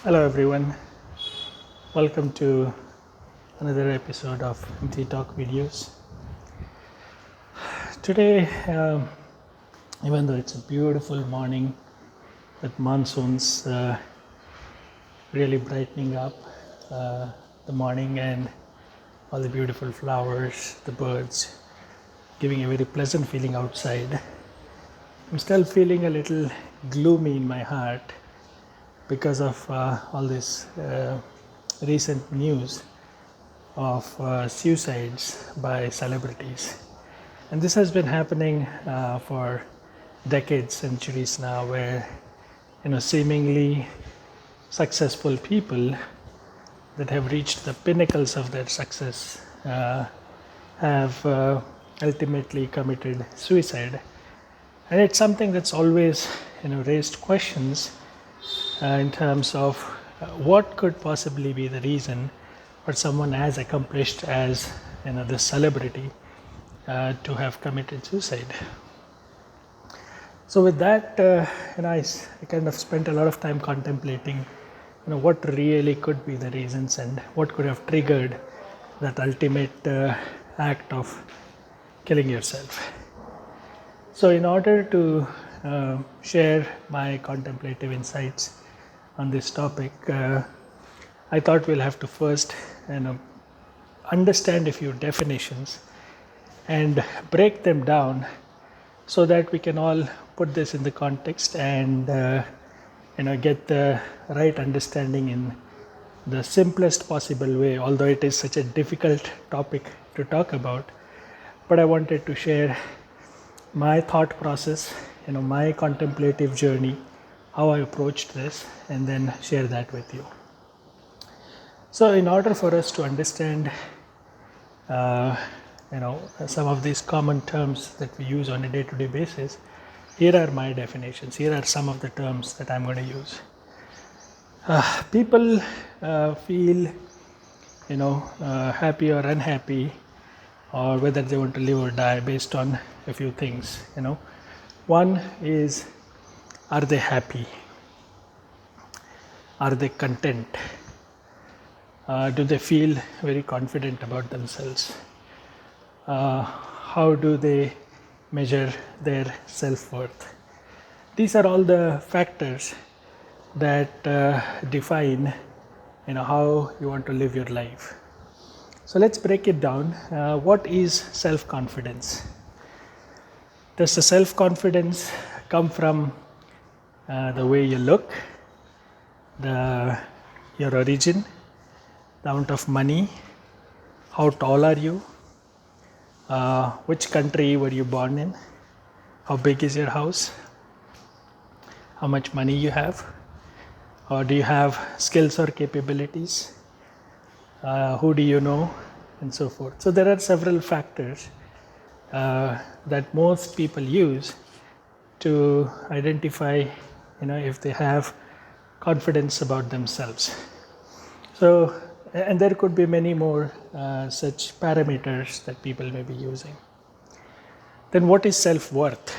Hello, everyone. Welcome to another episode of MT Talk videos. Today, even though it's a beautiful morning with monsoons really brightening up the morning and all the beautiful flowers, the birds, giving a very pleasant feeling outside, I'm still feeling a little gloomy in my heart because of all this recent news of suicides by celebrities. And this has been happening for decades, centuries now, where seemingly successful people that have reached the pinnacles of their success have ultimately committed suicide. And it's something that's always raised questions in terms of what could possibly be the reason for someone as accomplished as this celebrity to have committed suicide. So with that, I kind of spent a lot of time contemplating, what really could be the reasons and what could have triggered that ultimate act of killing yourself. So in order to share my contemplative insights on this topic, I thought we'll have to first, understand a few definitions and break them down so that we can all put this in the context and get the right understanding in the simplest possible way, although it is such a difficult topic to talk about. But I wanted to share my thought process, my contemplative journey, how I approached this, and then share that with you. So in order for us to understand some of these common terms that we use on a day-to-day basis, here are my definitions. Here are some of the terms that I'm going to use. People feel happy or unhappy, or whether they want to live or die based on a few things. One is, are they happy? Are they content? Do they feel very confident about themselves? How do they measure their self-worth? These are all the factors that define how you want to live your life. So let's break it down. What is self-confidence? Does the self-confidence come from the way you look, your origin, the amount of money, how tall are you, which country were you born in, how big is your house, how much money you have, or do you have skills or capabilities, who do you know, and so forth. So there are several factors that most people use to identify if they have confidence about themselves. So, and there could be many more such parameters that people may be using. Then what is self-worth?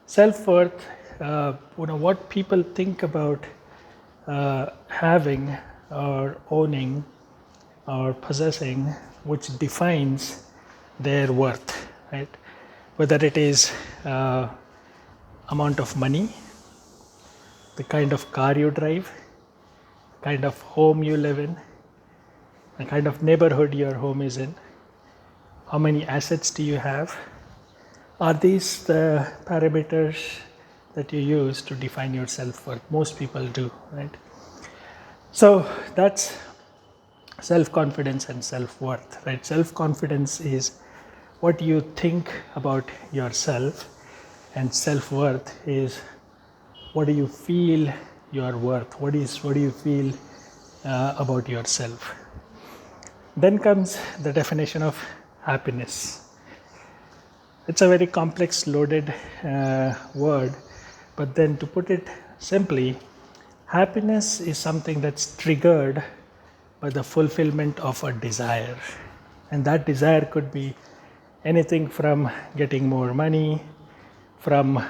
Self-worth, what people think about having or owning or possessing, which defines their worth, right? Whether it is amount of money, the kind of car you drive, kind of home you live in, the kind of neighborhood your home is in, how many assets do you have? Are these the parameters that you use to define your self-worth? Most people do, right? So that's self-confidence and self-worth, right? Self-confidence is what you think about yourself, and self-worth is what do you feel your worth, what do you feel about yourself. Then comes the definition of happiness. It's a very complex, loaded word, but then to put it simply, happiness is something that's triggered by the fulfillment of a desire. And that desire could be anything from getting more money, from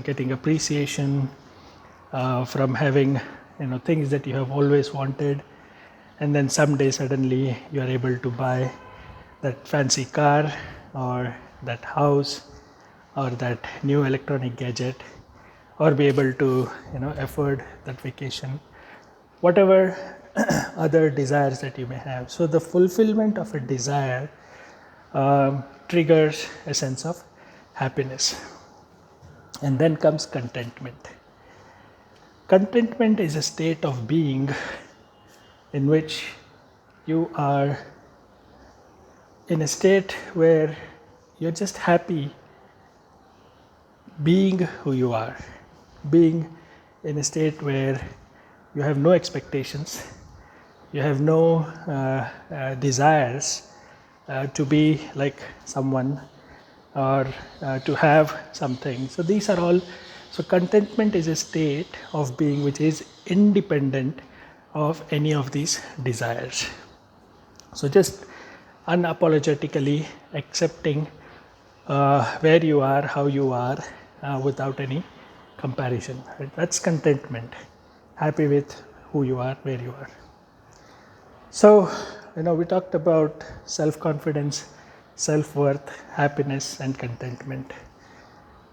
getting appreciation, from having things that you have always wanted, and then someday suddenly you are able to buy that fancy car or that house or that new electronic gadget, or be able to afford that vacation, whatever other desires that you may have. So the fulfillment of a desire triggers a sense of happiness. And then comes contentment. Contentment is a state of being in which you are in a state where you're just happy being who you are, being in a state where you have no expectations, you have no desires to be like someone or to have something. So these are all, so contentment is a state of being which is independent of any of these desires. So just unapologetically accepting where you are, how you are, without any comparison. Right? That's contentment. Happy with who you are, where you are. So, we talked about self-confidence, self-worth, happiness, and contentment.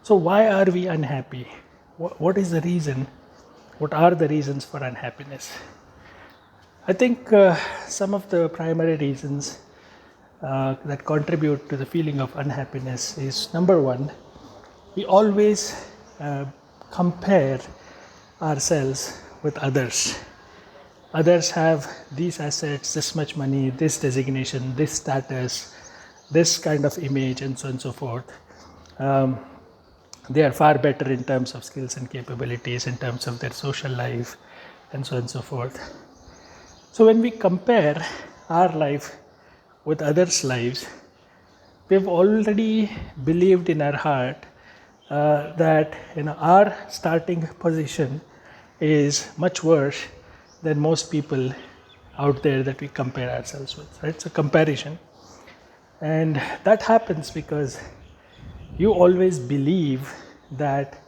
So why are we unhappy? What is the reason? What are the reasons for unhappiness? I think some of the primary reasons that contribute to the feeling of unhappiness is, number one, we always compare ourselves with others. Others have these assets, this much money, this designation, this status, this kind of image, and so on and so forth. They are far better in terms of skills and capabilities, in terms of their social life, and so on and so forth. So when we compare our life with others' lives, we've already believed in our heart that our starting position is much worse than most people out there that we compare ourselves with, right? So comparison. And that happens because you always believe that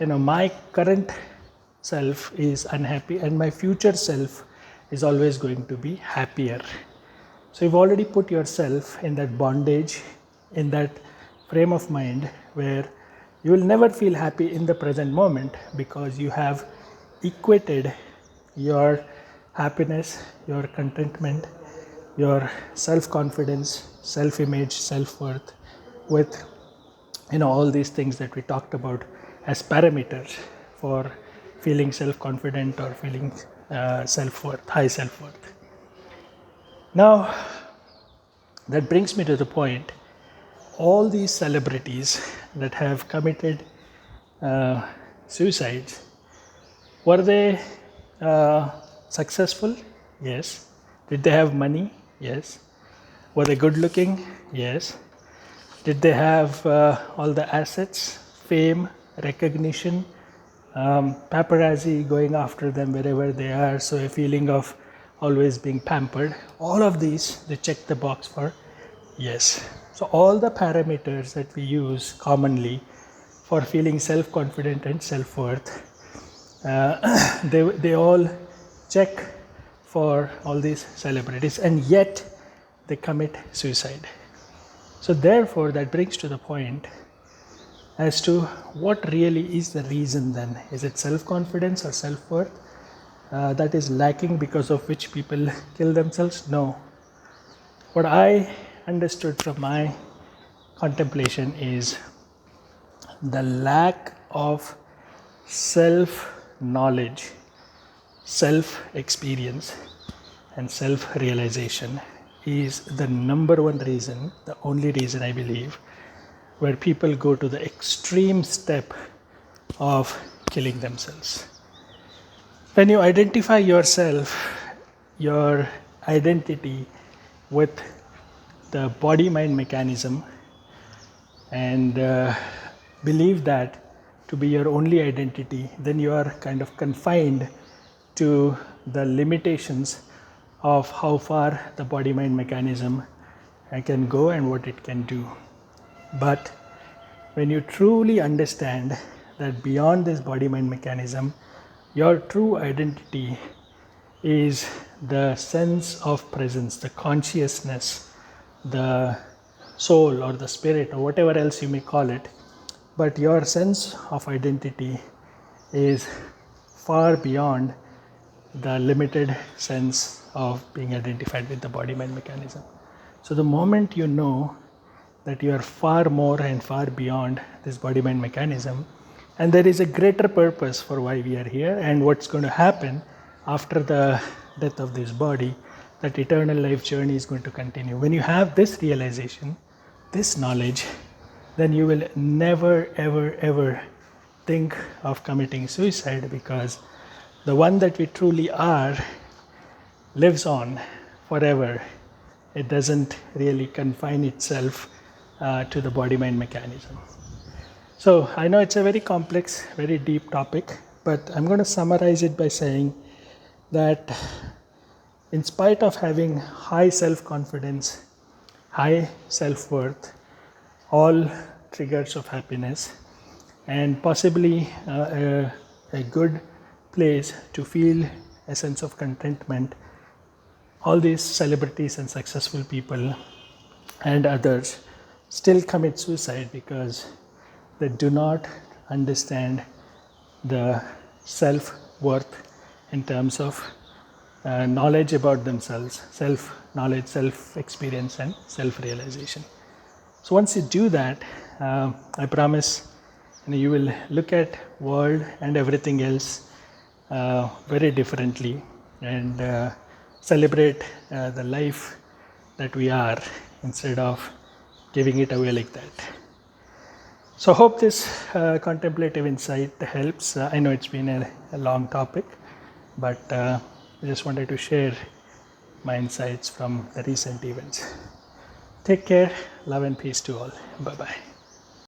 my current self is unhappy and my future self is always going to be happier. So you've already put yourself in that bondage, in that frame of mind where you will never feel happy in the present moment, because you have equated your happiness, your contentment, your self-confidence, self-image, self-worth with all these things that we talked about as parameters for feeling self-confident or feeling self-worth, high self-worth. Now, that brings me to the point, all these celebrities that have committed suicides, were they successful? Yes. Did they have money? Yes. Were they good looking? Yes. Did they have all the assets, fame, recognition, paparazzi going after them wherever they are, so a feeling of always being pampered? All of these, they check the box for yes. So all the parameters that we use commonly for feeling self-confident and self-worth, they all check for all these celebrities, and yet they commit suicide. So therefore, that brings to the point as to what really is the reason then. Is it self-confidence or self-worth that is lacking, because of which people kill themselves? No. What I understood from my contemplation is the lack of self-knowledge, self-experience, and self-realization is the number one reason, the only reason I believe, where people go to the extreme step of killing themselves. When you identify yourself, your identity, with the body-mind mechanism, and believe that to be your only identity, then you are kind of confined to the limitations of how far the body-mind mechanism can go and what it can do. But when you truly understand that beyond this body-mind mechanism, Your true identity is the sense of presence, the consciousness, the soul or the spirit or whatever else you may call it. But your sense of identity is far beyond the limited sense of being identified with the body mind mechanism. So the moment you know that you are far more and far beyond this body mind mechanism, and there is a greater purpose for why we are here and what's going to happen after the death of this body, that eternal life journey is going to continue. When you have this realization, this knowledge, then you will never ever ever think of committing suicide, because the one that we truly are lives on forever. It doesn't really confine itself to the body mind mechanism. So I know it's a very complex, very deep topic, but I'm going to summarize it by saying that in spite of having high self-confidence, high self-worth, all triggers of happiness, and possibly a good place to feel a sense of contentment, all these celebrities and successful people and others still commit suicide because they do not understand the self-worth in terms of knowledge about themselves, self-knowledge, self-experience and self-realization. So once you do that, I promise you will look at world and everything else very differently, and celebrate the life that we are instead of giving it away like that. So hope this contemplative insight helps. I know it's been a long topic, but I just wanted to share my insights from the recent events. Take care, love and peace to all. Bye-bye.